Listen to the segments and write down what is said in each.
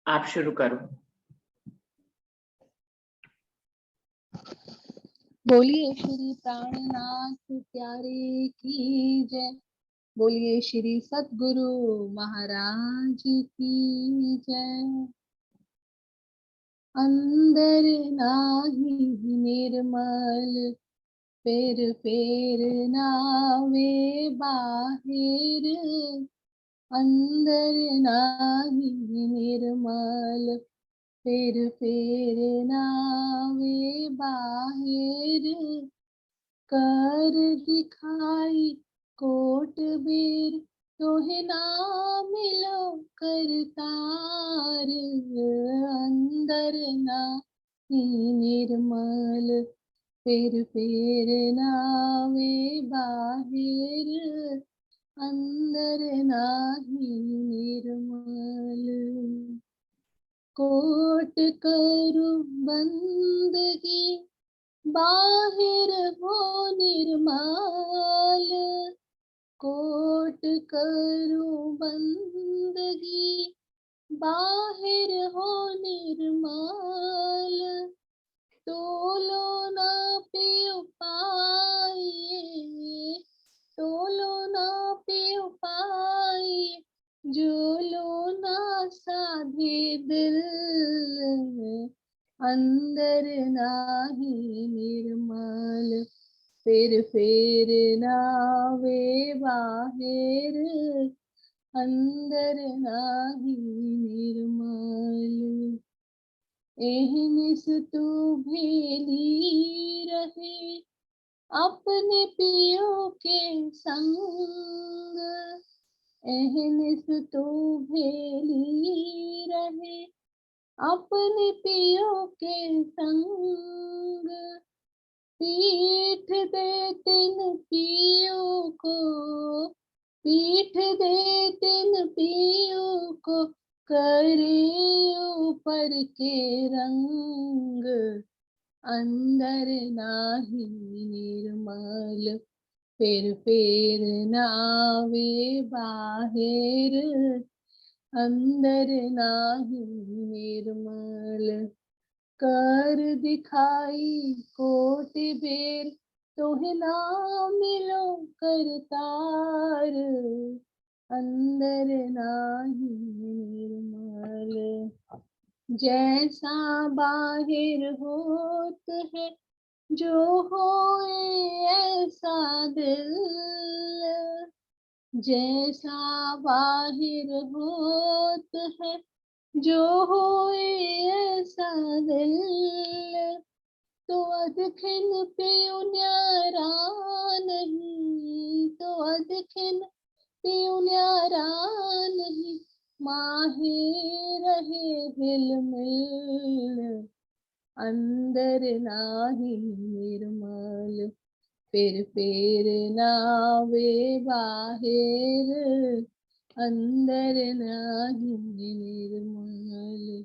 आप शुरू करो। बोलिए श्री प्राणनाथ प्यारे की जय। बोलिए श्री सद्गुरु महाराज की जय। अंदर नाही निर्मल फेर फेर नावे बाहिर। अंदर नाही निर्मल फेर फेर नावे बाहिर। कर दिखाई कोट बेर तोहे ना मिलो करतार। अंदर ना निर्मल फेर फेर नावे बाहिर। अंदर नाही निर्मल कोट करू बंदगी बाहिर हो निर्मल। कोट करू बंदगी बाहिर हो निर्मल। तोलो ना पियो पाइए तोलो ना पियो पाइए जो लो ना साधे दिल। अंदर नाही निर्मल फेर फेर नावे बाहिर। अंदर नाही निर्मल एहनिस तू भेली रहे अपने पियो के संग। एहनिस तू भेली रहे अपने पियो के संग। पीठ दे तिन पियो को पीठ दे तिन पियो को करे ऊपर के रंग। अंदर नाही निर्मल फेर फेर नावे बाहिर। अंदर नाही निर्मल कर दिखाई कोटि बेर तोहे ना मिलो करतार। अंदर नाही निर्मल जैसा बाहिर होत है जो होए ऐसा दिल। जैसा बाहिर होत है जो होए ऐसा दिल। तो अदखिन पियो न्यारा नहीं तो अदखिन पियो न्यारा नहीं। माहे रहे हिल मिल अंदर नाही निर्मल फेर फेर नावे बाहिर। अंदर नाही निर्मल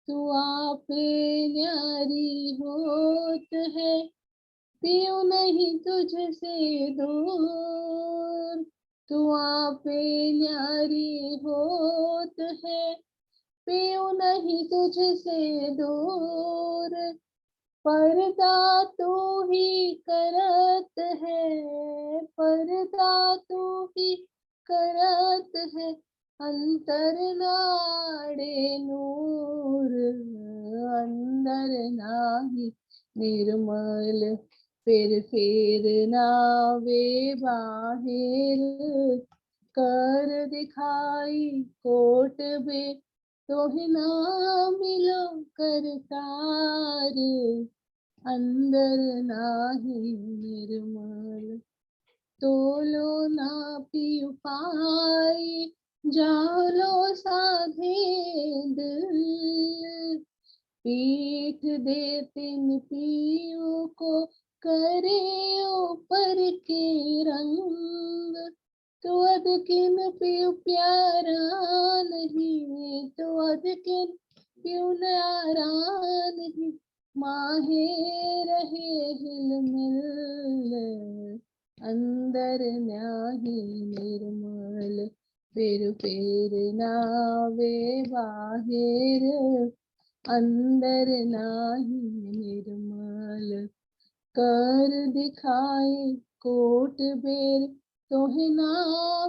तू आपे न्यारी होत है पियो नहीं तुझसे दूर। तू आपे न्यारी होत है पियो नहीं तुझसे दूर। पर्दा तू ही करत है पर्दा तू ही करत है अंतर नाड़े नूर। अंदर नाही निर्मल फेर फेर नावे बाहिर। कर दिखाई कोट बे तोहे ना मिलो करतार। अंदर नाही निर्मल तोलो ना पियो पाई जालो साधे दिल। पीठ दे तिन पियो को करे ऊपर के रंग। तो अदकिन पियो प्यारा नहीं तो अदकिन पियो न्यारा नहीं। माहे रहे हिल मिल अंदर नाही निर्मल फिर नावे बाहिर, अंदर नाही निर्मल। कर दिखाए कोट बेर, तोहे ना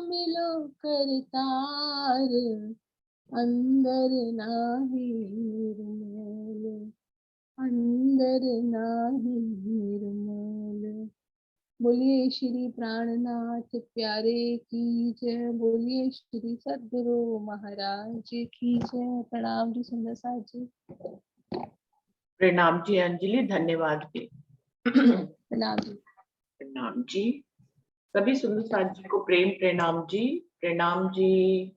मिलो करतार, अंदर नाही निर्मल, अंदर नाही निर्मल। बोलिए श्री प्राणनाथ प्यारे की जय, बोलिए श्री सद्गुरु महाराज की जय। प्रणाम जी सुंदर साथ जी। प्रणाम जी अंजलि, धन्यवाद जी। प्रणाम जी। प्रणाम जी। सभी सुंदर साथ जी को प्रेम प्रणाम जी। प्रणाम जी।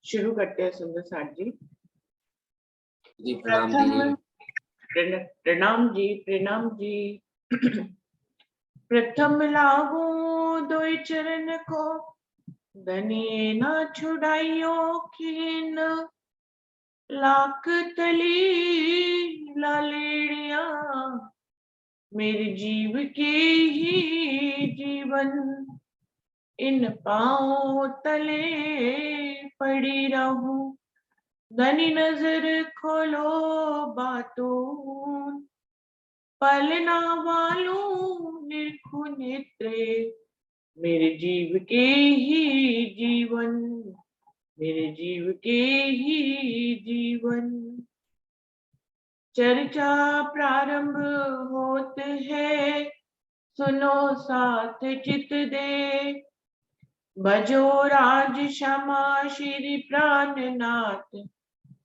शुरू करते हैं सुंदर साथ जी। प्रणाम जी। प्रणाम जी। प्रथम लागू दोई चरण को, धनी ना छुड़ाइयो कीन। लाख तली लालेड़िया, मेरे जीव के ही जीवन। इन पाँव तले पड़ी रहूं, धनी नजर खोलो बातों। पलना वालों निरखु नेत्रे, मेरे जीव के ही जीवन, मेरे जीव के ही जीवन। चर्चा प्रारंभ होत है, सुनो साथ चित दे। भजो राज क्षमा श्री प्राणनाथ,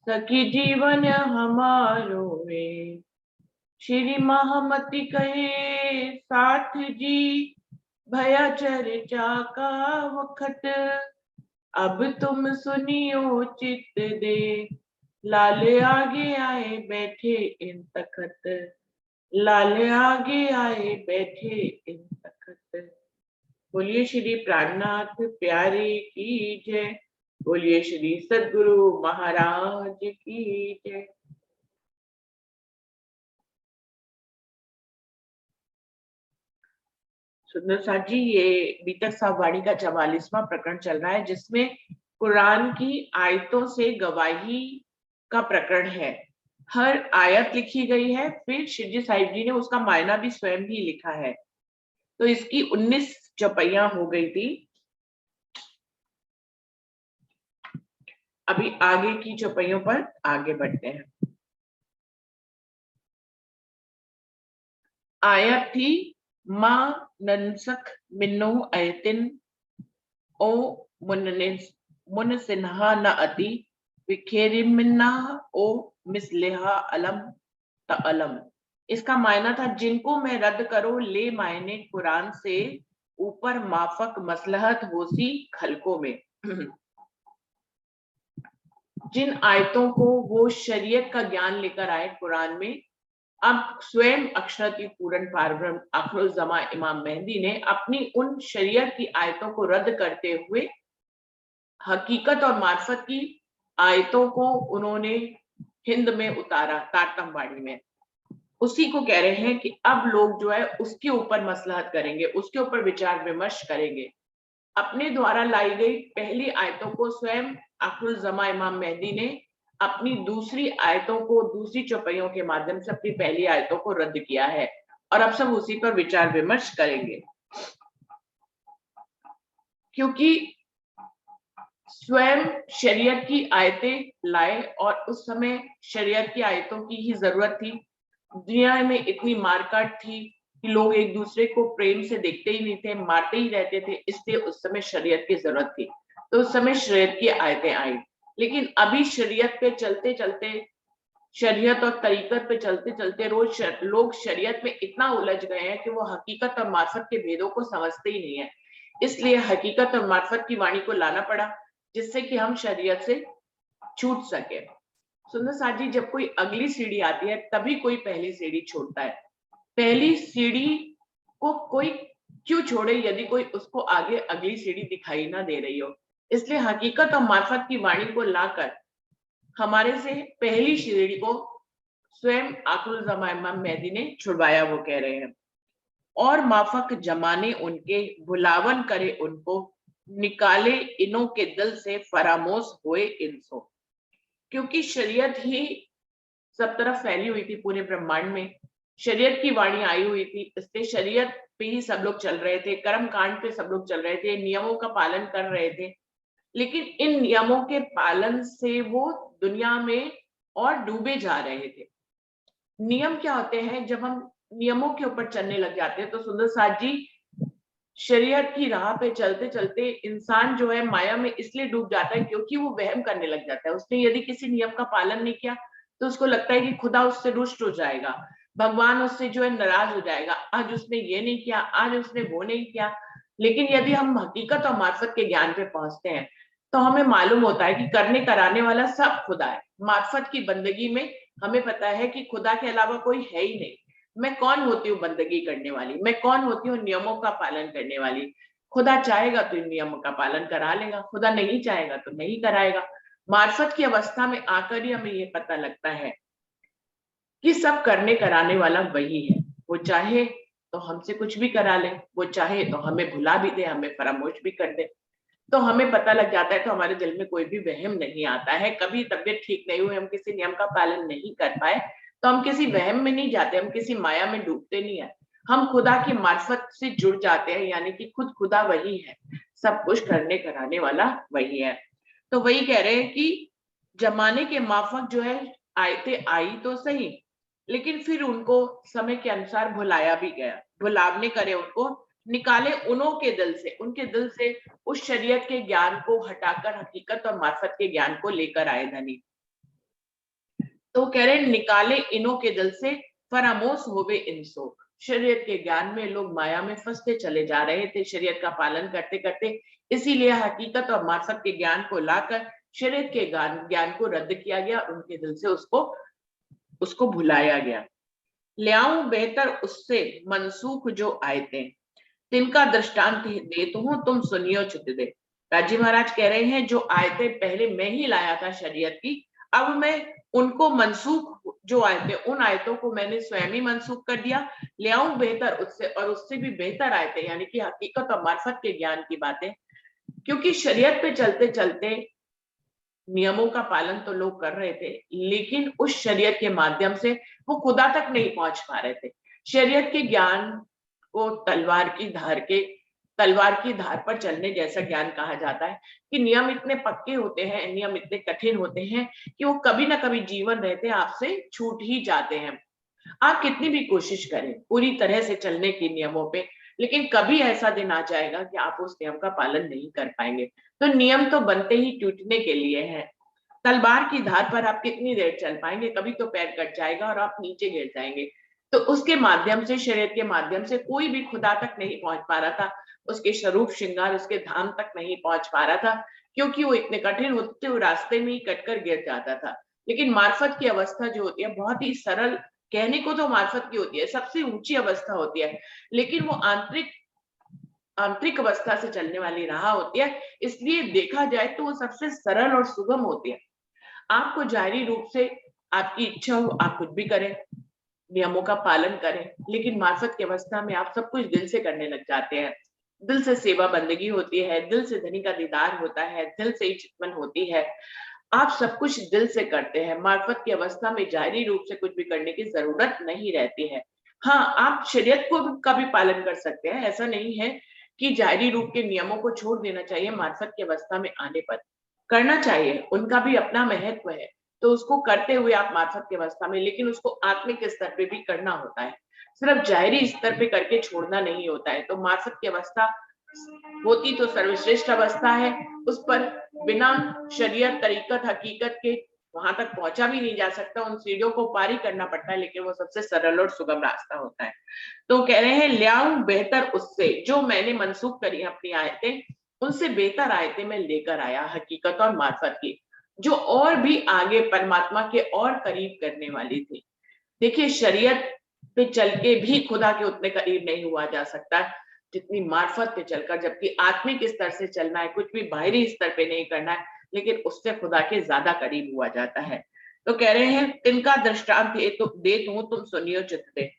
सखी जीवन हमारो वे। श्री महामति कहे साथ जी, भया चर्चा का वखत। अब तुम सुनियो चित दे, लाल आगे आए बैठे इन तखत। लाल आगे आए बैठे इन तखत। बोलिए श्री प्राणनाथ प्यारे की जय, बोलिए श्री सद्गुरु महाराज की जय। सुंदर साथ जी, ये बीतक साहब वाणी का 44वां प्रकरण चल रहा है, जिसमें कुरान की आयतों से गवाही का प्रकरण है। हर आयत लिखी गई है, फिर शिवजी साहिब जी ने उसका मायना भी स्वयं ही लिखा है। तो इसकी 19 चौपाइयां हो गई थी। अभी आगे की चौपाइयों पर आगे बढ़ते हैं। आयत थी मां ननसख मिन्नो अयतिन ओ मुन सिन्हा न अति विखेरिमिन्ना ओ मिसलिहा अलम तअलम। इसका मायना था, जिनको मैं रद्द करो ले मायने कुरान से ऊपर माफक मसलहत होसी खलकों में। जिन आयतों को वो शरीयत का ज्ञान लेकर आए कुरान में, अब स्वयं अक्षरति पूर्ण पारब्रह्म आखिरुज़्ज़मा इमाम मेहदी ने अपनी उन शरीयत की आयतों को रद्द करते हुए हकीकत और मार्फत की आयतों को उन्होंने हिंद में उतारा, तारतम वाणी में। उसी को कह रहे हैं कि अब लोग जो है उसके ऊपर मसलहत करेंगे, उसके ऊपर विचार विमर्श करेंगे। अपने द्वारा लाई गई पहली आयतों को स्वयं आखिरुज़्ज़मा इमाम मेहदी ने अपनी दूसरी आयतों को, दूसरी चौपाइयों के माध्यम से अपनी पहली आयतों को रद्द किया है, और अब सब उसी पर विचार विमर्श करेंगे। क्योंकि स्वयं शरीयत की आयतें लाए, और उस समय शरीयत की आयतों की ही जरूरत थी। दुनिया में इतनी मारकाट थी कि लोग एक दूसरे को प्रेम से देखते ही नहीं थे, मारते ही रहते थे, इसलिए उस समय शरीयत की जरूरत थी। तो उस समय शरीयत की आयतें आई। लेकिन अभी शरीयत पे चलते चलते, शरीयत और तरीकत पे चलते चलते रोज लोग शरीयत में इतना उलझ गए हैं कि वो हकीकत और मार्फत के भेदों को समझते ही नहीं है। इसलिए हकीकत और मार्फत की वाणी को लाना पड़ा, जिससे कि हम शरीयत से छूट सके। सुंदर साथ जी, जब कोई अगली सीढ़ी आती है तभी कोई पहली सीढ़ी छोड़ता है। पहली सीढ़ी को कोई क्यों छोड़े यदि कोई उसको आगे अगली सीढ़ी दिखाई ना दे रही हो। इसलिए हकीकत और मार्फत की वाणी को लाकर हमारे से पहली सीढ़ी को स्वयं आखिरुज़्ज़मा इमाम मेहदी ने छुड़वाया, वो कह रहे हैं। और माफक जमाने उनके, भुलावन करे उनको, निकाले इनों के दिल से फरामोश हुए इनसो। क्योंकि शरीयत ही सब तरफ फैली हुई थी पूरे ब्रह्मांड में, शरीयत की वाणी आई हुई थी, इसलिए शरीयत पे ही सब लोग चल रहे थे, कर्म कांड पे सब लोग चल रहे थे, नियमों का पालन कर रहे थे। लेकिन इन नियमों के पालन से वो दुनिया में और डूबे जा रहे थे। नियम क्या होते हैं? जब हम नियमों के ऊपर चलने लग जाते हैं तो सुंदर साथ जी, शरीयत की राह पे चलते चलते इंसान जो है माया में इसलिए डूब जाता है क्योंकि वो वहम करने लग जाता है। उसने यदि किसी नियम का पालन नहीं किया तो उसको लगता है कि खुदा उससे रुष्ट हो जाएगा, भगवान उससे जो है नाराज हो जाएगा, आज उसने ये नहीं किया, आज उसने वो नहीं किया। लेकिन यदि हम हकीकत और मार्फत के ज्ञान पे पहुंचते हैं तो हमें मालूम होता है कि करने कराने वाला सब खुदा है। मार्फत की बंदगी में हमें पता है कि खुदा के अलावा कोई है ही नहीं। मैं कौन होती हूँ बंदगी करने वाली, मैं कौन होती हूँ नियमों का पालन करने वाली। खुदा चाहेगा तो इन नियमों का पालन करा लेगा, खुदा नहीं चाहेगा तो नहीं कराएगा। मार्फत की अवस्था में आकर ही हमें ये पता लगता है कि सब करने कराने वाला वही है। वो चाहे तो हमसे कुछ भी करा ले, वो चाहे तो हमें भुला भी दे, हमें फरामोश भी कर दे। तो हमें पता लग जाता है, तो हमारे दिल में कोई भी वहम नहीं आता है। कभी तबीयत ठीक नहीं हुई, हम किसी नियम का पालन नहीं कर पाए तो हम किसी वहम में नहीं जाते, हम किसी माया में डूबते नहीं है, हम खुदा की मार्फत से जुड़ जाते हैं। यानी कि खुद खुदा वही है, सब कुछ करने कराने वाला वही है। तो वही कह रहे हैं कि जमाने के माफक जो है आयते आई तो सही, लेकिन फिर उनको समय के अनुसार भुलाया भी गया। भुलावने करे उनको, निकाले उन्हों के दिल से, उनके दिल से उस शरीयत के ज्ञान को हटाकर हकीकत और मार्फत के ज्ञान को लेकर आए धनी। तो कह रहे निकाले इन्हों के दिल से फरामोश होवे इनसो। शरीयत के ज्ञान में लोग माया में फंसते चले जा रहे थे, शरीयत का पालन करते करते। इसीलिए हकीकत और मार्फत के ज्ञान को लाकर शरीयत के ज्ञान को रद्द किया गया, उनके दिल से उसको भुलाया गया। ल्याऊं बेहतर उससे मनसूख जो आयते, तिनका दृष्टांत देता हूं तुम सुनियो चित दे। राजी महाराज कह रहे हैं जो आयतें पहले मैं ही लाया था शरीयत की, अब मैं उनको मनसूख जो आयतें, उन आयतों को मैंने स्वयं ही मनसूख कर दिया। ले आऊं बेहतर उससे, और उससे भी बेहतर आयतें, यानी कि हकीकत और मार्फत के ज्ञान की बातें। क्योंकि शरीयत पे चलते चलते नियमों का पालन तो लोग कर रहे थे, लेकिन उस शरीयत के माध्यम से वो खुदा तक नहीं पहुंच पा रहे थे। शरीयत के ज्ञान को तलवार की धार पर चलने जैसा ज्ञान कहा जाता है कि नियम इतने पक्के होते हैं, नियम इतने कठिन होते हैं कि वो कभी ना कभी जीवन रहते आपसे छूट ही जाते हैं। आप कितनी भी कोशिश करें पूरी तरह से चलने के नियमों पे, लेकिन कभी ऐसा दिन आ जाएगा कि आप उस नियम का पालन नहीं कर पाएंगे। तो नियम तो बनते ही टूटने के लिए हैं। तलवार की धार पर आप कितनी देर चल पाएंगे? कभी तो पैर कट जाएगा और आप नीचे गिर जाएंगे। तो उसके माध्यम से, शरीयत के माध्यम से कोई भी खुदा तक नहीं पहुंच पा रहा था, उसके स्वरूप श्रृंगार, उसके धाम तक नहीं पहुंच पा रहा था, क्योंकि वो इतने कठिन होते थे, वो रास्ते में ही कटकर गिर जाता था। लेकिन मार्फत की अवस्था जो होती है बहुत ही सरल, कहने को तो मार्फत की होती है, सबसे ऊंची अवस्था होती है, लेकिन वो आंतरिक अवस्था से चलने वाली राह होती है। इसलिए देखा जाए तो वो सबसे सरल और सुगम होती है। आपको जाहिरी रूप से आपकी इच्छा हो आप कुछ भी करें, नियमों का पालन करें, लेकिन मार्फत की अवस्था में आप सब कुछ दिल से करने लग जाते हैं। दिल से सेवा बंदगी होती है, दिल से धनी का दीदार होता है, दिल से ही चितवन होती है, आप सब कुछ दिल से करते हैं। मार्फत की अवस्था में जाहिरी रूप से कुछ भी करने की जरूरत नहीं रहती है। हाँ, आप शरीयत को का भी पालन कर सकते हैं, ऐसा नहीं है कि जाहिरी रूप के नियमों को छोड़ देना चाहिए। मार्फत की अवस्था में आने पर करना चाहिए, उनका भी अपना महत्व है, तो उसको करते हुए आप मार्फत की अवस्था में, लेकिन उसको आत्मिक स्तर पे भी करना होता है, सिर्फ जाहिरी स्तर पे करके छोड़ना नहीं होता है। तो मार्फत की अवस्था होती तो सर्वश्रेष्ठ अवस्था है, उस पर बिना शरीयत, तरीकत, हकीकत के वहां तक पहुंचा भी नहीं जा सकता, उन सीढ़ियों को पार ही करना पड़ता है, लेकिन वो सबसे सरल और सुगम रास्ता होता है। तो कह रहे हैं ल्याऊं बेहतर उससे, जो मैंने मनसूख करी अपनी आयतें, उनसे बेहतर आयतें मैं लेकर आया, हकीकत और मार्फत की, जो और भी आगे परमात्मा के और करीब करने वाली थी। देखिए, शरीयत पे चल के भी खुदा के उतने करीब नहीं हुआ जा सकता जितनी मार्फत पे चलकर, जबकि आत्मिक स्तर से चलना है, कुछ भी बाहरी स्तर पे नहीं करना है, लेकिन उससे खुदा के ज्यादा करीब हुआ जाता है। तो कह रहे हैं तिनका दृष्टांत दे तो तुम सुनियो चित दे।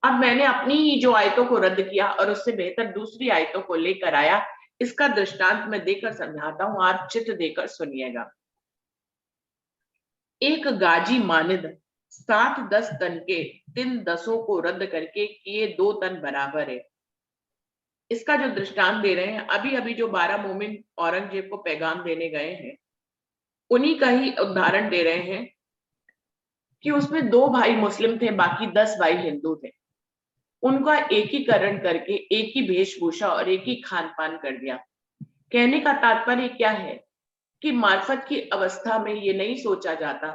अब मैंने अपनी ही जो आयतों को रद्द किया और उससे बेहतर दूसरी आयतों को लेकर आया। इसका दृष्टांत मैं देकर समझाता हूं, आप चित्र देकर सुनिएगा। एक गाजी मानिद 7-10 तन के 3 10 को रद्द करके किए 2 तन बराबर है। इसका जो दृष्टांत दे रहे हैं, अभी अभी जो 12 मोमिन औरंगजेब को पैगाम देने गए हैं, उन्हीं का ही उदाहरण दे रहे हैं कि उसमें 2 भाई मुस्लिम थे, बाकी 10 भाई हिंदू थे। उनका एकीकरण करके एक ही वेशभूषा और एक ही खान पान कर दिया। कहने का तात्पर्य क्या है कि मार्फत की अवस्था में ये नहीं सोचा जाता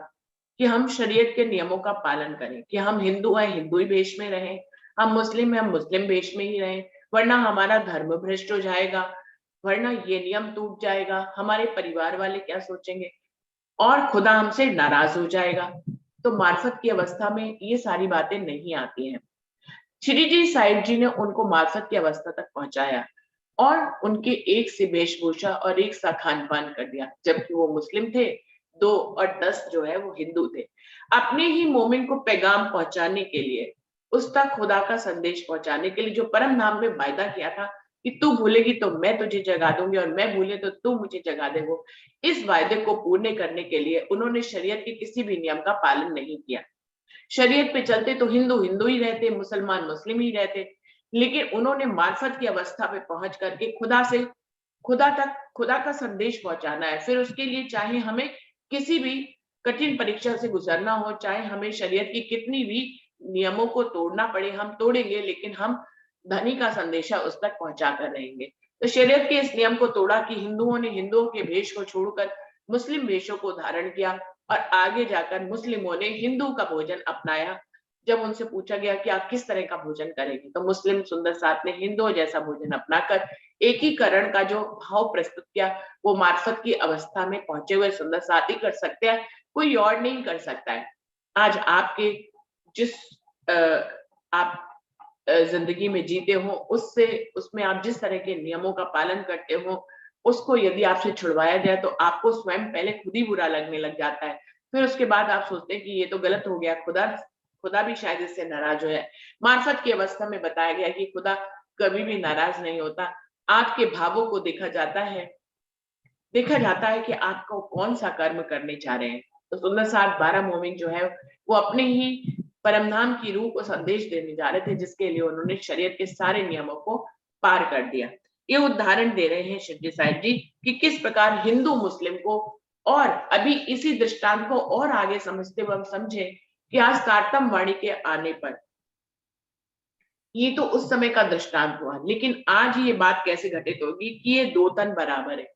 कि हम शरीयत के नियमों का पालन करें, कि हम हिंदू हैं हिंदू ही वेश में रहें, हम मुस्लिम हैं हम मुस्लिम वेश में ही रहें, वरना हमारा धर्म भ्रष्ट हो जाएगा, वरना ये नियम टूट जाएगा, हमारे परिवार वाले क्या सोचेंगे और खुदा हमसे नाराज हो जाएगा। तो मार्फत की अवस्था में ये सारी बातें नहीं आती हैं। श्री जी साहिब जी ने उनको मार्फत की अवस्था तक पहुंचाया और उनके एक से वेशभूषा और एक सा खान पान कर दिया, जबकि वो मुस्लिम थे 2 और 10 जो है वो हिंदू थे। अपने ही मोमिन को पैगाम पहुंचाने के लिए, उस तक खुदा का संदेश पहुंचाने के लिए जो परम धाम में वायदा किया था कि तू भूलेगी तो मैं तुझे जगा दूंगी और मैं भूले तो तू मुझे जगा देगो, इस वायदे को पूर्ण करने के लिए उन्होंने शरीयत के किसी भी नियम का पालन नहीं किया। शरीयत पे चलते तो हिंदू हिंदू ही रहते, मुसलमान मुस्लिम ही रहते, लेकिन उन्होंने मार्फत की अवस्था पे पहुंच करके खुदा का संदेश पहुंचाना है। फिर उसके लिए चाहे हमें किसी भी कठिन परीक्षा से गुजरना हो, चाहे हमें शरीयत की कितनी भी नियमों को तोड़ना पड़े, हम तोड़ेंगे, लेकिन हम धनी का संदेशा उस तक पहुंचा कर रहेंगे। तो शरीयत के इस नियम को तोड़ा कि हिंदुओं ने हिंदुओं के भेष को छोड़कर मुस्लिम भेषों को धारण किया और आगे जाकर मुस्लिमों ने हिंदू का भोजन अपनाया। जब उनसे पूछा गया कि आप किस तरह का भोजन करेंगे, तो मुस्लिम सुंदर साथ ने हिंदुओं जैसा भोजन अपनाकर एकीकरण का जो भाव प्रस्तुत किया, वो मार्फत की अवस्था में पहुंचे हुए सुंदर साथ ही कर सकते हैं, कोई और नहीं कर सकता है। आज आपके जिस आप जिंदगी में जीते हो, उससे उसमें आप जिस तरह के नियमों का पालन करते हो, उसको यदि आपसे छुड़वाया जाए तो आपको स्वयं पहले खुद ही बुरा लगने लग जाता है। फिर उसके बाद आप सोचते हैं कि ये तो गलत हो गया, खुदा भी शायद इससे नाराज हो जाए। मार्फत की अवस्था में बताया गया कि खुदा कभी भी नाराज नहीं होता। आपके भावों को देखा जाता है कि आपको कौन सा कर्म करने जा रहे हैं। तो सुंदर साथ 12 मोमिन जो है वो अपने ही परमधाम की रूह को संदेश देने जा रहे थे, जिसके लिए उन्होंने शरीयत के सारे नियमों को पार कर दिया। ये उदाहरण दे रहे हैं शिवजी साहिब जी कि किस प्रकार हिंदू मुस्लिम को, और अभी इसी दृष्टांत को और आगे समझते हुए हम समझे कि आज तारतम वाणी के आने पर, ये तो उस समय का दृष्टांत हुआ, लेकिन आज ये बात कैसे घटित होगी कि ये 2 तन बराबर है।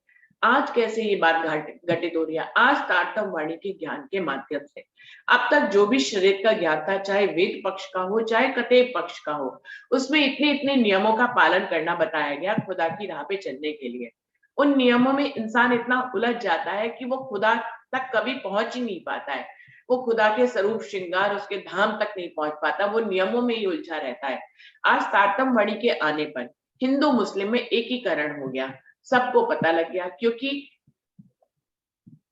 आज कैसे ये बात घटित हो रही है? आज तारतम वाणी के ज्ञान के माध्यम से। अब तक जो भी शरीयत का ज्ञान था, चाहे वेद पक्ष का हो चाहे कतेब पक्ष का हो, उसमें इतने इतने नियमों का पालन करना बताया गया खुदा की राह पे चलने के लिए। उन नियमों में इंसान इतना उलझ जाता है कि वो खुदा तक कभी पहुंच ही नहीं पाता है। वो खुदा के स्वरूप श्रृंगार उसके धाम तक नहीं पहुंच पाता, वो नियमों में ही उलझा रहता है। आज तारतम वाणी के आने पर हिंदू मुस्लिम में एकीकरण हो गया, सबको पता लग गया, क्योंकि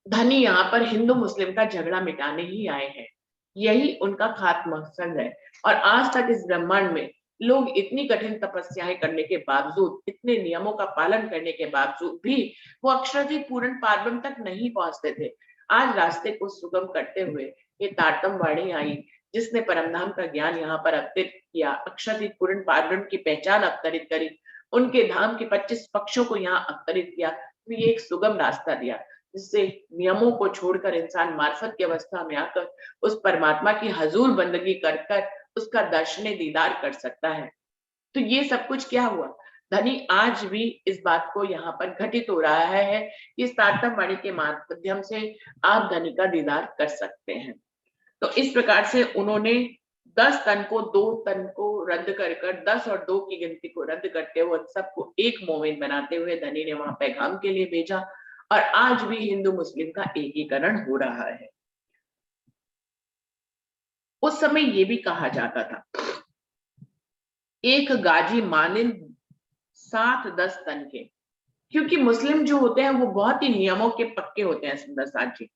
धनी यहाँ पर हिंदू मुस्लिम का झगड़ा मिटाने ही आए हैं, यही उनका खास मकसद है। और आज तक इस ब्रह्मांड में लोग इतनी कठिन तपस्याएं करने के बावजूद, इतने नियमों का पालन करने के बावजूद भी वो अक्षराधिक पूर्ण पारब्रह्म तक नहीं पहुंचते थे। आज रास्ते को सुगम करते हुए ये तारतम वाणी आई, जिसने परमधाम का ज्ञान यहाँ पर अवतरित किया, अक्षराधिक पूर्ण पारब्रह्म की पहचान अवतरित करी, उनके धाम के 25 पक्षों को यहाँ अवतरित किया। तो ये एक सुगम रास्ता दिया, जिससे नियमों को छोड़कर इंसान मार्फत की अवस्था में आकर उस परमात्मा की हजूर बंदगी कर कर उसका दर्शन दीदार कर सकता है। तो ये सब कुछ क्या हुआ? धनी आज भी इस बात को यहाँ पर घटित हो रहा है कि तारतम वाणी के माध्यम से आप धनी का दीदार कर सकते हैं। तो इस प्रकार से उन्होंने 10 तन को 2 तन को रद्द कर 10 और 2 की गिनती को रद्द करते हुए सबको एक मोमिन बनाते हुए धनी ने वहां पैगाम के लिए भेजा, और आज भी हिंदू मुस्लिम का एकीकरण हो रहा है। उस समय ये भी कहा जाता था, एक गाजी मानिंद 7-10 तन के, क्योंकि मुस्लिम जो होते हैं वो बहुत ही नियमों के पक्के होते हैं सुंदर साथ जी,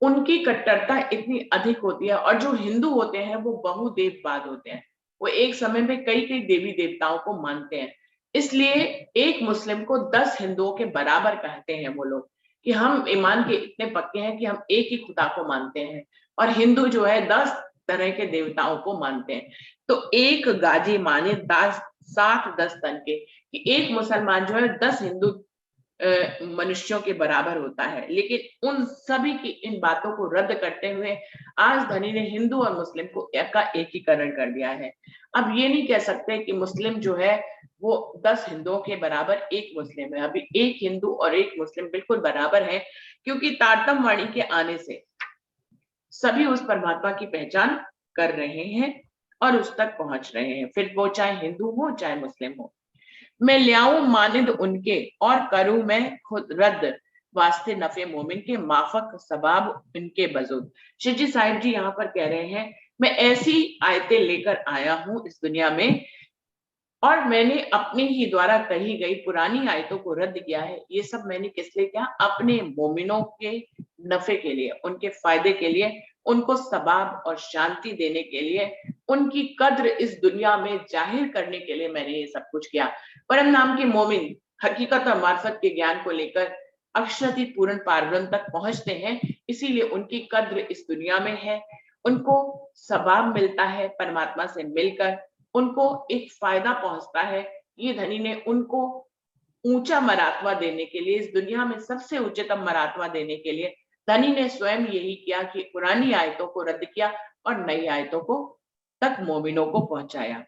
उनकी कट्टरता इतनी अधिक होती है, और जो हिंदू होते हैं वो बहुदेववाद होते हैं, वो एक समय में कई कई देवी देवताओं को मानते हैं। इसलिए एक मुस्लिम को 10 हिंदुओं के बराबर कहते हैं वो लोग, कि हम ईमान के इतने पक्के हैं कि हम एक ही खुदा को मानते हैं, और हिंदू जो है 10 तरह के देवताओं को मानते हैं। तो एक गाजी माने 7-10 तन के, कि एक मुसलमान जो है 10 हिंदू मनुष्यों के बराबर होता है। लेकिन उन सभी की इन बातों को रद्द करते हुए आज धनी ने हिंदू और मुस्लिम को का एकीकरण कर दिया है। अब ये नहीं कह सकते कि मुस्लिम जो है वो 10 हिंदुओं के बराबर एक मुस्लिम है। अभी एक हिंदू और एक मुस्लिम बिल्कुल बराबर है, क्योंकि तारतम वाणी के आने से सभी उस परमात्मा की पहचान कर रहे हैं और उस तक पहुंच रहे हैं, फिर वो चाहे हिंदू हो चाहे मुस्लिम हो। मैं ल्याऊं मानिंद उनके और करूं मैं खुद रद्द, वास्ते नफे मोमिन के माफक सबाब इनके बजुद। शिवजी साहिब जी यहाँ पर कह रहे हैं, मैं ऐसी आयतें लेकर आया हूं इस दुनिया में, और मैंने अपने ही द्वारा कही गई पुरानी आयतों को रद्द किया है। ये सब मैंने किस लिए किया? अपने मोमिनों के नफे के लिए, उनके फायदे के लिए, उनको सबाब और शांति देने के लिए, उनकी कद्र इस दुनिया में जाहिर करने के लिए मैंने ये सब कुछ किया। परम नाम के मोमिन हकीकत और मार्फत के ज्ञान को लेकर अक्षरातीत पूर्ण पारब्रह्म तक पहुंचते हैं, इसीलिए उनकी कद्र इस दुनिया में है। उनको सबाब मिलता है परमात्मा से मिलकर, उनको एक फायदा पहुंचता है। ये धनी ने उनको ऊंचा मरातबा देने के लिए, इस दुनिया में सबसे उच्चतम मरातबा देने के लिए धनी ने स्वयं यही किया कि पुरानी आयतों को रद्द किया और नई आयतों को तक मोमिनों को पहुंचाया।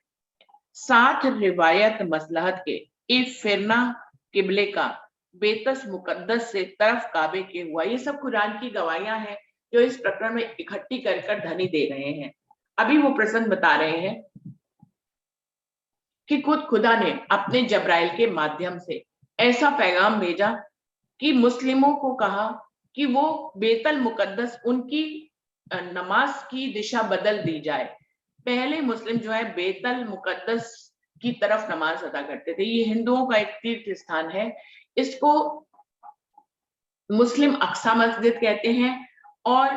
साथ रिवायत मसलहत के एक फिरना किबले का बेतस मुकद्दस से तरफ काबे के हुआ। ये सब कुरान की गवाहियां हैं जो इस प्रकरण में इकट्ठी कर धनी दे रहे हैं। अभी वो प्रसंग बता रहे हैं कि खुद खुदा ने अपने जब्राइल के माध्यम से ऐसा पैगाम भेजा कि मुस्लिमों को कहा कि वो बेतल मुकद्दस, उनकी नमाज की दिशा बदल दी जाए। पहले मुस्लिम जो है बेतल मुकद्दस की तरफ नमाज अदा करते थे। ये हिंदुओं का एक तीर्थ स्थान है। इसको मुस्लिम अक्सा मस्जिद कहते हैं और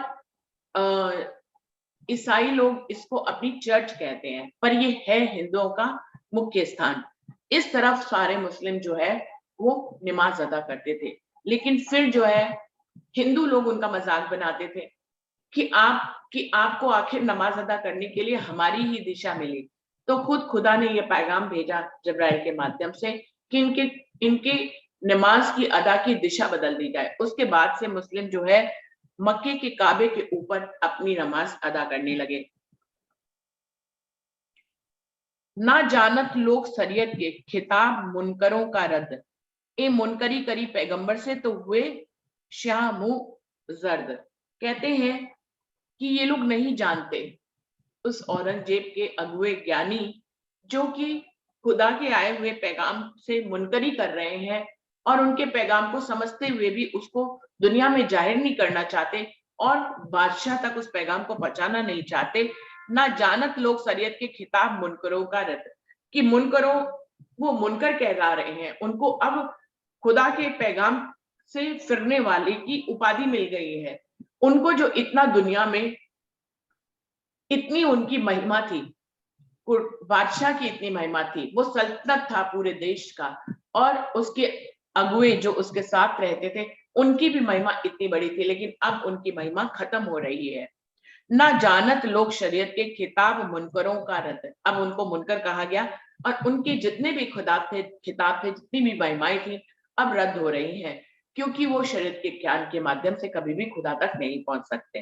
ईसाई लोग इसको अपनी चर्च कहते हैं, पर ये है हिंदुओं का मुख्य स्थान। इस तरफ सारे मुस्लिम जो है वो नमाज अदा करते थे। लेकिन फिर जो है हिंदू लोग उनका मजाक बनाते थे कि आपको आखिर नमाज अदा करने के लिए हमारी ही दिशा मिली। तो खुद खुदा ने यह पैगाम भेजा जब्राइल के माध्यम से कि इनके नमाज की अदा की दिशा बदल दी जाए। उसके बाद से मुस्लिम जो है मक्के के काबे के ऊपर अपनी नमाज अदा करने लगे। ना जानत लोग शरीयत के खिताब मुनकरों का रद्द, ए मुनकरी करी पैगंबर से तो हुए शाह मुंह जर्द। कहते हैं कि ये लोग नहीं जानते उस औरंगजेब के अगुए ज्ञानी जो कि खुदा के आए हुए पैगाम से मुनकरी कर रहे हैं और उनके पैगाम को समझते हुए भी उसको दुनिया में जाहिर नहीं करना चाहते और बादशाह तक उस पैगाम को पहुंचाना नहीं चाहते। ना जानत लोग शरीयत के खिताब मुनकरों का रद्द, कि मुनकरों, वो मुनकर कहला रहे हैं, उनको अब खुदा के पैगाम से फिरने वाले की उपाधि मिल गई है। उनको जो इतना दुनिया में इतनी उनकी महिमा थी, बादशाह की इतनी महिमा थी, वो सल्तनत था पूरे देश का, और उसके अगुए जो उसके साथ रहते थे उनकी भी महिमा इतनी बड़ी थी, लेकिन अब उनकी महिमा खत्म हो रही है। ना जानत लोग शरीयत के खिताब मुनकरों का रद्द, अब उनको मुनकर कहा गया और उनके जितने भी खिताब थे, जितनी भी महिमाएं थी, अब रद्द हो रही हैं, क्योंकि वो शरीयत के ज्ञान के माध्यम से कभी भी खुदा तक नहीं पहुंच सकते।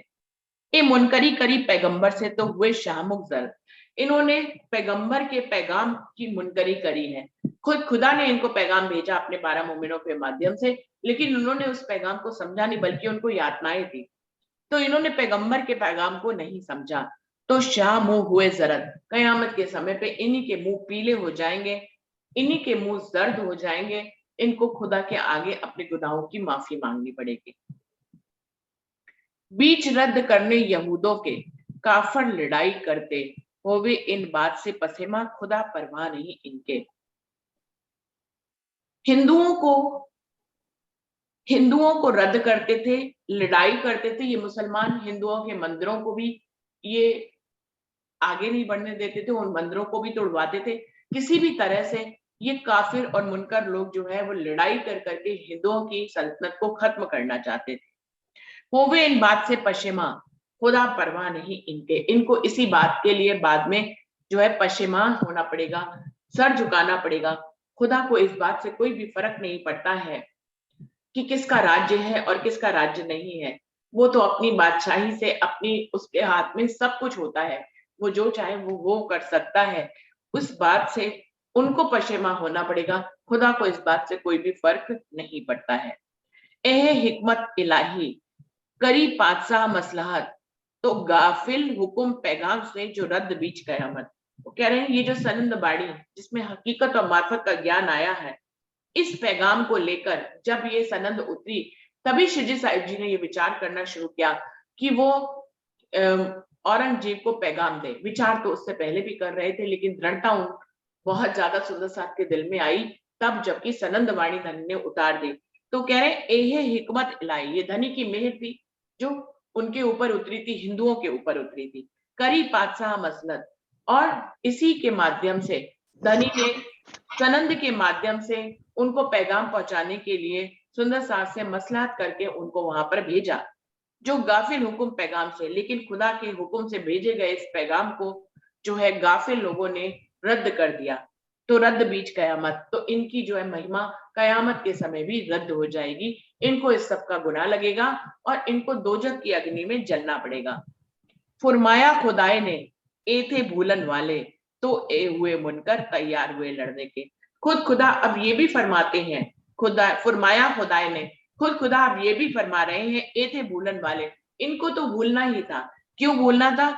ये मुनकरी करी पैगंबर से तो हुए शाहमुख जर, इन्होंने पैगंबर के पैगाम की मुनकरी करी है। खुद खुदा ने इनको पैगाम भेजा अपने 12 मोमिनों के माध्यम से, लेकिन उन्होंने उस पैगाम को समझा नहीं, बल्कि उनको यातनाएं थी, तो इन्होंने पैगंबर के पैगाम को नहीं समझा। तो शाह मुंह हुए जरद, कयामत के समय पे इन्हीं के मुंह पीले हो जाएंगे, इन्हीं के मुंह जर्द हो जाएंगे। इनको खुदा के आगे अपने गुनाहों की माफी मांगनी पड़ेगी। बीच रद्द करने यहूदों के काफर लड़ाई करते होवे इन बात से पसेमा, खुदा परवाह नहीं इनके। हिंदुओं को रद्द करते थे, लड़ाई करते थे ये मुसलमान, हिंदुओं के मंदिरों को भी ये आगे नहीं बढ़ने देते थे, उन मंदिरों को भी तोड़वाते थे। किसी भी तरह से ये काफिर और मुनकर लोग जो है वो लड़ाई कर करके हिंदुओं की सल्तनत को खत्म करना चाहते थे। होवे इन बात से पशेमा, खुदा परवाह नहीं इनके, इनको इसी बात के लिए बाद में जो है पशेमान होना पड़ेगा, सर झुकाना पड़ेगा। खुदा को इस बात से कोई भी फर्क नहीं पड़ता है कि किसका राज्य है और किसका राज्य नहीं है। वो तो अपनी बादशाही से, अपनी उसके हाथ में सब कुछ होता है, वो जो चाहे वो कर सकता है। उस बात से उनको पशेमा होना पड़ेगा, खुदा को इस बात से कोई भी फर्क नहीं पड़ता है। एह हिकमत इलाही करी पातशाह मसलहत, तो गाफिल हुकुम पैगाम से जो रद्द बीच कयामत। वो कह रहे हैं ये जो सनंद बाड़ी जिसमें हकीकत और मार्फत का ज्ञान आया है, इस पैगाम को लेकर जब ये सनंद उतरी, तभी शिरडी साहिब जी ने ये विचार करना शुरू किया कि वो औरंगजेब को पैगाम दे। विचार तो उससे पहले भी कर रहे थे, लेकिन दृढ़ता बहुत ज्यादा सुंदर साहब के दिल में आई तब जबकि सनंद वाणी धनी ने उतार दी। तो कह रहे एहे हिकमत इलाई, ये धनी की मेहर थी जो उनके ऊपर उतरी थी, हिंदुओं के ऊपर उतरी थी। करी पातशाह मसलत, और इसी के माध्यम से धनी ने सनंद के माध्यम से उनको पैगाम पहुंचाने के लिए सुंदर साहब से मसलहत करके उनको वहां पर भेजा, जो गाफिल हुकुम पैगाम से, लेकिन खुदा के हुकुम से भेजे गए इस पैगाम को जो है गाफिल लोगों ने रद्द कर दिया। तो रद्द बीच कयामत, तो इनकी जो है महिमा कयामत के समय भी रद्द हो जाएगी, इनको इस सब का गुनाह लगेगा और इनको दोजख की अग्नि में जलना पड़ेगा। फुरमाया खुदाए ने ए थे भूलन वाले, तो ए हुए मुनकर तैयार हुए लड़ने के। खुद खुदा अब ये भी फरमाते हैं, खुदा फुरमाया खुदाए ने, खुद खुदा अब ये भी फरमा रहे हैं ए थे भूलन वाले, इनको तो भूलना ही था। क्यों भूलना था?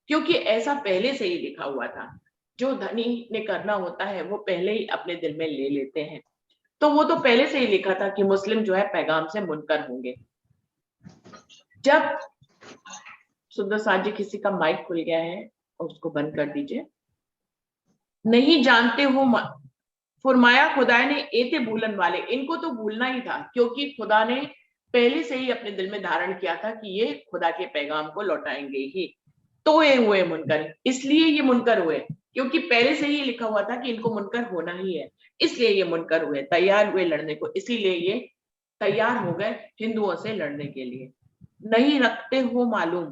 क्योंकि ऐसा पहले से ही लिखा हुआ था, जो धनी ने करना होता है वो पहले ही अपने दिल में ले लेते हैं। तो वो तो पहले से ही लिखा था कि मुस्लिम जो है पैगाम से मुनकर होंगे। जब सुंदर साथ जी किसी का माइक खुल गया है, उसको बंद कर दीजिए। नहीं जानते हो फुरमाया खुदा ने एते भूलन वाले, इनको तो भूलना ही था, क्योंकि खुदा ने पहले से ही अपने दिल में धारण किया था कि ये खुदा के पैगाम को लौटाएंगे ही। तो ये हुए मुनकर, इसलिए ये मुनकर हुए, क्योंकि पहले से ही लिखा हुआ था कि इनको मुनकर होना ही है, इसलिए ये मुनकर हुए, तैयार हुए लड़ने को, इसीलिए ये तैयार हो गए हिंदुओं से लड़ने के लिए। नहीं रखते हो मालूम,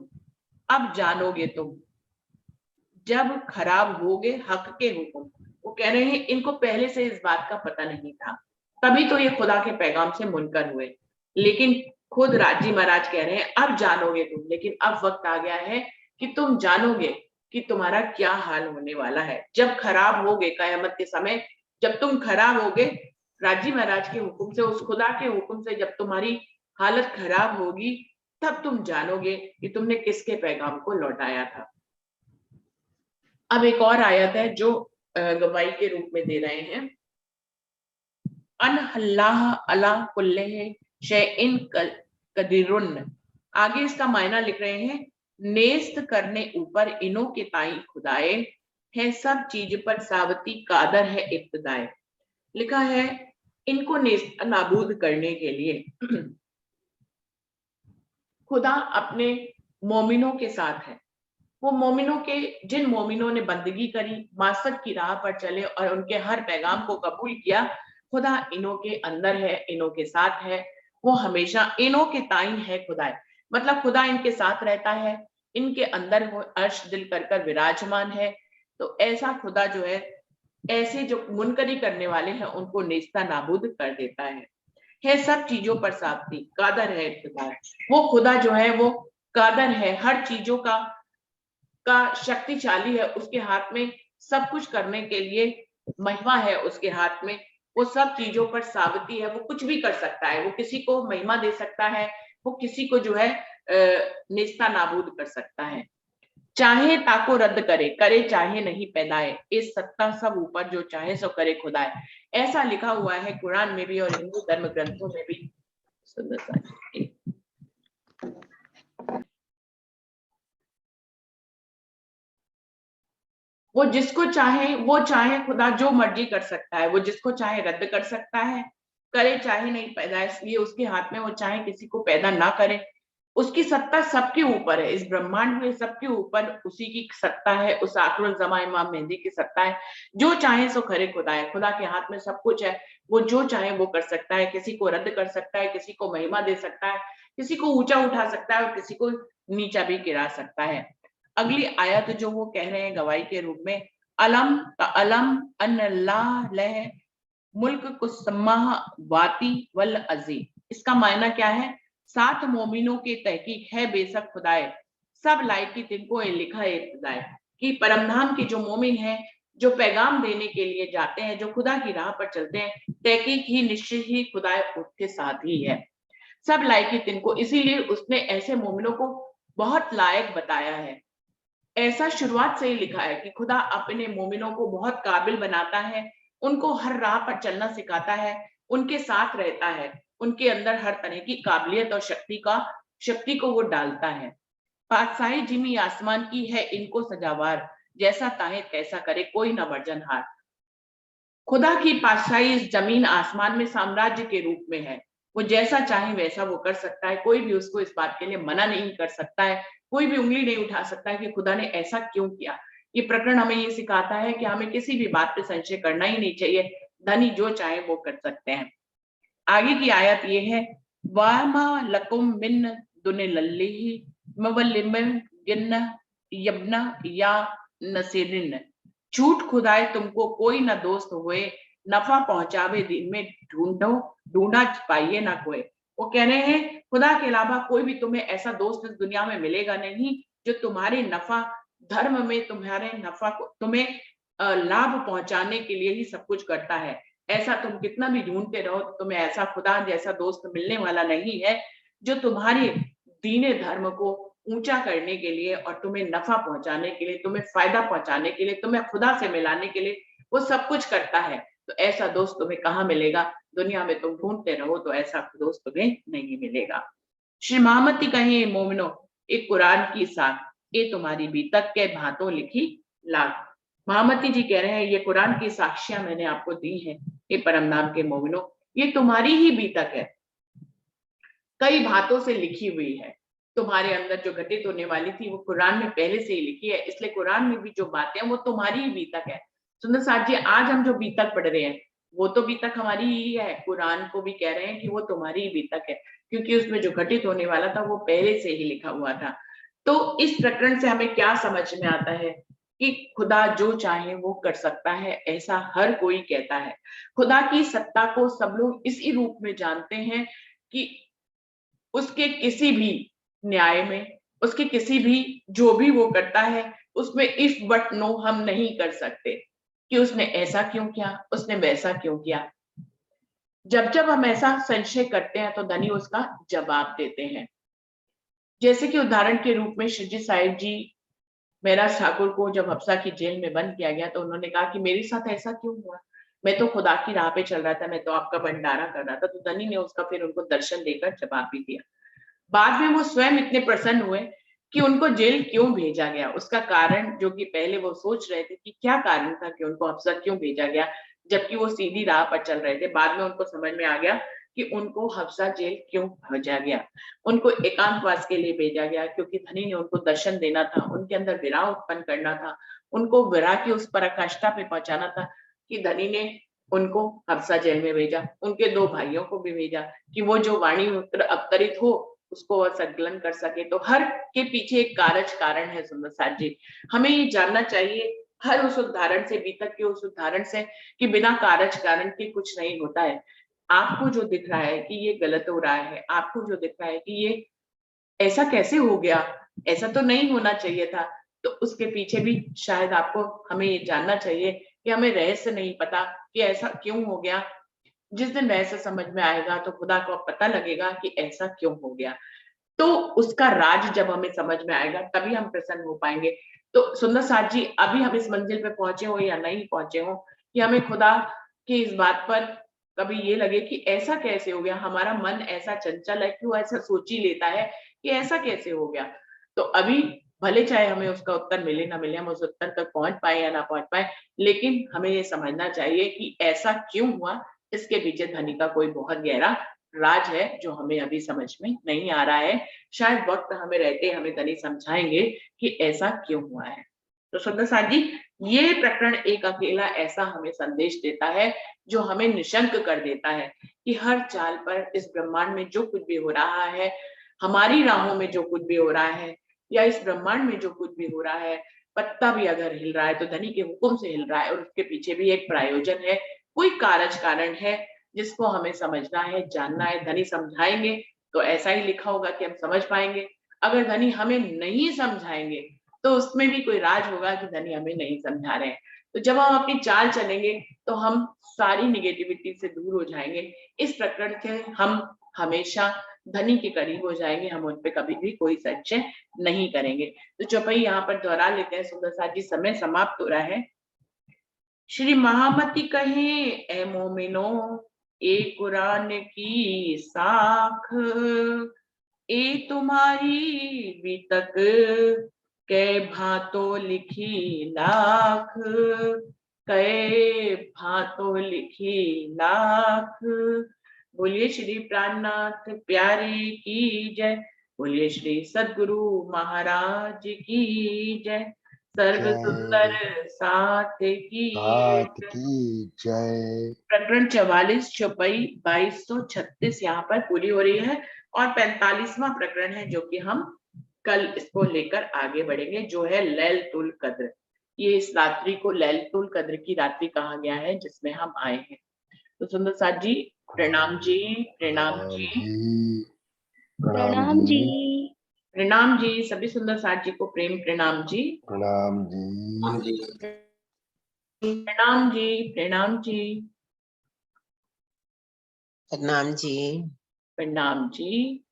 अब जानोगे तुम, जब खराब होगे हक के हुक्म। वो कह रहे हैं इनको पहले से इस बात का पता नहीं था, तभी तो ये खुदा के पैगाम से मुनकर हुए। लेकिन खुद राजी महाराज कह रहे हैं अब जानोगे तुम, लेकिन अब वक्त आ गया है कि तुम जानोगे कि तुम्हारा क्या हाल होने वाला है। जब खराब होगे कयामत के समय, जब तुम खराब होगे राजी महाराज के हुक्म से, उस खुदा के हुक्म से, जब तुम्हारी हालत खराब होगी, तब तुम जानोगे कि तुमने किसके पैगाम को लौटाया था। अब एक और आयत है जो गवाही के रूप में दे रहे हैं, अन अल्लाह अला कुल्ले शैइन कदीरुन। आगे इसका मायना लिख रहे हैं, नेस्त करने ऊपर इनो के ताई खुदाए है, सब चीज पर सावती कादर है इब्तदाए। लिखा है इनको नेस्त नाबूद करने के लिए खुदा अपने मोमिनों के साथ है। वो मोमिनों के, जिन मोमिनों ने बंदगी करी, मासद की राह पर चले और उनके हर पैगाम को कबूल किया, खुदा इनों के अंदर है, इनों के साथ है, वो हमेशा इनों के ताई है खुदा है। मतलब खुदा इनके साथ रहता है, इनके अंदर वो अर्श दिल कर कर विराजमान है। तो ऐसा खुदा जो है, ऐसे जो मुनकरी करने वाले हैं उनको नेस्ता नाबूद कर देता है सब चीजों पर साथी कादर है इब्तिदार। वो खुदा जो है वो कादर है, हर चीजों का शक्तिशाली है, उसके हाथ में सब कुछ करने के लिए महिमा है उसके हाथ में, वो सब चीजों पर सावती है, वो कुछ भी कर सकता है, वो किसी को महिमा दे सकता है, वो किसी को जो है नेस्ता नाबूद कर सकता है। चाहे ताको रद्द करे, करे चाहे नहीं पैदाए, इस सत्ता सब ऊपर जो चाहे सो करे खुदाए। ऐसा लिखा हुआ है कुरान में भी और हिंदू धर्म ग्रंथों में भी। वो जिसको चाहे, वो चाहे खुदा जो मर्जी कर सकता है, वो जिसको चाहे रद्द कर सकता है, करे चाहे नहीं पैदाइश, ये उसके हाथ में, वो चाहे किसी को पैदा ना करे, उसकी सत्ता सबके ऊपर है, इस ब्रह्मांड में सबके ऊपर उसी की सत्ता है, उस आखिरुल ज़मा इमाम मेहदी की सत्ता है। जो चाहे सो करे खुदा है, खुदा के हाथ में सब कुछ है, वो जो चाहे वो कर सकता है, किसी को रद्द कर सकता है, किसी को महिमा दे सकता है, किसी को ऊँचा उठा सकता है और किसी को नीचा भी गिरा सकता है। अगली आयत जो वो कह रहे हैं गवाही के रूप में, अलम अलम अन्नल्लाह लह मुल्क कुस्समाह वाती वल अज़ी। इसका मायना क्या है? 7 मोमिनों की तहकीक है बेशक खुदाए, सब लायकी तिनको ए लिखा है खुदाए, कि परमधाम के जो मोमिन हैं, जो पैगाम देने के लिए जाते हैं, जो खुदा की राह पर चलते हैं, तहकीक ही निश्चित ही खुदाए उसके साथ ही है। सब लायकी तिनको, इसीलिए उसने ऐसे मोमिनों को बहुत लायक बताया है। ऐसा शुरुआत से ही लिखा है कि खुदा अपने मोमिनों को बहुत काबिल बनाता है, उनको हर राह पर चलना सिखाता है, उनके साथ रहता है, उनके अंदर हर तरह की काबिलियत और शक्ति को वो डालता है। बादशाही जिमी आसमान की है इनको सजावार, जैसा चाहे तैसा करे कोई न वर्जनहार। खुदा की पातशाही इस जमीन आसमान में साम्राज्य के रूप में है, वो जैसा चाहे वैसा वो कर सकता है, कोई भी उसको इस बात के लिए मना नहीं कर सकता है, कोई भी उंगली नहीं उठा सकता है कि खुदा ने ऐसा क्यों किया। ये प्रकरण हमें ये सिखाता है कि हमें किसी भी बात पे संशय करना ही नहीं चाहिए, धनी जो चाहे वो कर सकते हैं। आगे की आयत ये है, वामा लकुम मिन दुने लल्ली मवल्लिम गिन्न यबना या नसीरिन। झूठ खुदाए तुमको कोई न दोस्त हुए, नफा पहुंचावे दिन में ढूंढा पाइए ना कोई। वो कह रहे हैं खुदा के अलावा कोई भी तुम्हें ऐसा दोस्त इस दुनिया में मिलेगा नहीं जो तुम्हारे नफा धर्म में तुम्हारे नफा को तुम्हें लाभ पहुंचाने के लिए ही सब कुछ करता है। ऐसा तुम कितना भी ढूंढते रहो तो तुम्हें ऐसा खुदा जैसा दोस्त मिलने वाला नहीं है जो तुम्हारे दीने धर्म को ऊंचा करने के लिए और तुम्हें नफा पहुंचाने के लिए, तुम्हें फायदा पहुंचाने के लिए, तुम्हें खुदा से मिलाने के लिए वो सब कुछ करता है। तो ऐसा दोस्त तुम्हें कहाँ मिलेगा? दुनिया में तुम ढूंढते रहो तो ऐसा दोस्त तुम्हें नहीं मिलेगा। श्री महामती कहे मोमिनो, एक कुरान की साख ये तुम्हारी बीतक के भांतों लिखी लाख। महामती जी कह रहे हैं ये कुरान की साक्ष्यां मैंने आपको दी हैं, ये परम नाम के मोमिनो, ये तुम्हारी ही बीतक है, कई भांतों से लिखी हुई है। तुम्हारे अंदर जो घटित होने वाली थी वो कुरान में पहले से ही लिखी है, इसलिए कुरान में भी जो बातें हैं वो तुम्हारी ही बीतक है। सुंदर साथ जी, आज हम जो बीतक पढ़ रहे हैं वो तो बीतक हमारी ही है, कुरान को भी कह रहे हैं कि वो तुम्हारी ही बीतक है, क्योंकि उसमें जो घटित होने वाला था वो पहले से ही लिखा हुआ था। तो इस प्रकरण से हमें क्या समझ में आता है कि खुदा जो चाहे वो कर सकता है, ऐसा हर कोई कहता है। खुदा की सत्ता को सब लोग इसी रूप में जानते हैं कि उसके किसी भी न्याय में, उसके किसी भी जो भी वो करता है उसमें इफ बट नो हम नहीं कर सकते कि उसने ऐसा क्यों किया, उसने वैसा क्यों किया। जब जब हम ऐसा संशय करते हैं तो धनी उसका जवाब देते हैं। जैसे कि उदाहरण के रूप में श्री साहिब जी महराज ठाकुर को जब हफ्सा की जेल में बंद किया गया तो उन्होंने कहा कि मेरे साथ ऐसा क्यों हुआ, मैं तो खुदा की राह पे चल रहा था, मैं तो आपका भंडारा कर रहा था। तो धनी ने उसका फिर उनको दर्शन देकर जवाब भी दिया। बाद में वो स्वयं इतने प्रसन्न हुए कि उनको जेल क्यों भेजा गया, उसका कारण जो कि पहले वो सोच रहे थे कि क्या कारण था कि उनको अफसर क्यों भेजा गया, जबकि वो सीधी राह पर चल रहे थे। बाद में उनको समझ में आ गया कि उनको हफ्सा जेल क्यों भेजा गया। उनको एकांतवास के लिए भेजा गया क्योंकि धनी ने उनको दर्शन देना था, उनके अंदर विरह उत्पन्न करना था, उनको विरह की उस पराकाष्ठा पे पहुंचाना था कि धनी ने उनको हफ्सा जेल में भेजा। उनके 2 भाइयों को भी भेजा कि वो जो वाणी अवतरित हो उसको वह संकलन कर सके। तो हर के पीछे एक कारज कारण है सुंदर साथ जी। हमें ये जानना चाहिए हर उस उदाहरण से, बीतक के उस उदाहरण से, कि बिना कारज कारण के कुछ नहीं होता है। आपको जो दिख रहा है कि ये गलत हो रहा है, आपको जो दिख रहा है कि ये ऐसा कैसे हो गया, ऐसा तो नहीं होना चाहिए था, तो उसके पीछे भी शायद आपको हमें ये जानना चाहिए कि हमें रहस्य नहीं पता कि ऐसा क्यों हो गया। जिस दिन रहस्य समझ में आएगा तो खुदा को पता लगेगा कि ऐसा क्यों हो गया। तो उसका राज जब हमें समझ में आएगा तभी हम प्रसन्न हो पाएंगे। तो सुंदर साथ जी, अभी हम इस मंजिल पे पहुंचे हो या नहीं पहुंचे हो कि हमें खुदा की इस बात पर कभी ये लगे कि ऐसा कैसे हो गया, हमारा मन ऐसा चंचल है कि वो ऐसा सोच ही लेता है कि ऐसा कैसे हो गया। तो अभी भले चाहे हमें उसका उत्तर मिले ना मिले, हम उस उत्तर तक पहुंच पाए या ना पहुंच पाए, लेकिन हमें ये समझना चाहिए कि ऐसा क्यों हुआ, इसके पीछे धनी का कोई बहुत गहरा राज है जो हमें अभी समझ में नहीं आ रहा है। शायद वक्त हमें रहते हमें धनी समझाएंगे कि ऐसा क्यों हुआ है। तो सुंदर साथ जी, ये प्रकरण एक अकेला ऐसा हमें संदेश देता है जो हमें निशंक कर देता है कि हर चाल पर इस ब्रह्मांड में जो कुछ भी हो रहा है, हमारी राहों में जो कुछ भी हो रहा है, या इस ब्रह्मांड में जो कुछ भी हो रहा है, पत्ता भी अगर हिल रहा है तो धनी के हुक्म से हिल रहा है और उसके पीछे भी एक प्रायोजन है, कोई कारज कारण है जिसको हमें समझना है, जानना है। धनी समझाएंगे तो ऐसा ही लिखा होगा कि हम समझ पाएंगे। अगर धनी हमें नहीं समझाएंगे तो उसमें भी कोई राज होगा कि धनी हमें नहीं समझा रहे हैं। तो जब हम अपनी चाल चलेंगे तो हम सारी निगेटिविटी से दूर हो जाएंगे। इस प्रकरण से हम हमेशा धनी के करीब हो जाएंगे, हम उन पे कभी भी कोई संचय नहीं करेंगे। तो चौपाई यहाँ पर दोहरा लेते हैं सुंदर साथ जी, समय समाप्त हो रहा है। श्री महामती कहे ए मोमिनो, ए कुरान की साख, ए तुम्हारी बीतक कै भांतो लिखी लाख, कै भांतो लिखी लाख। बोलिए श्री प्राणनाथ प्यारे की जय, बोलिए श्री सद्गुरु महाराज की जय, सर्व सुंदर साथ की जय। प्रकरण 44 चौपाई 2236 यहाँ पर पूरी हो रही है और 45वां प्रकरण है जो कि हम कल इसको लेकर आगे बढ़ेंगे, जो है लैलतुल कद्र। ये इस रात्रि को लैलतुल कद्र की रात्रि कहा गया है जिसमें हम आए हैं। तो सुंदर साथ जी प्रणाम जी, प्रणाम जी, प्रणाम जी, प्रणाम जी। सभी सुंदर साथ जी को प्रेम प्रणाम जी, प्रणाम जी, प्रणाम जी, प्रणाम जी, प्रणाम जी, प्रणाम जी।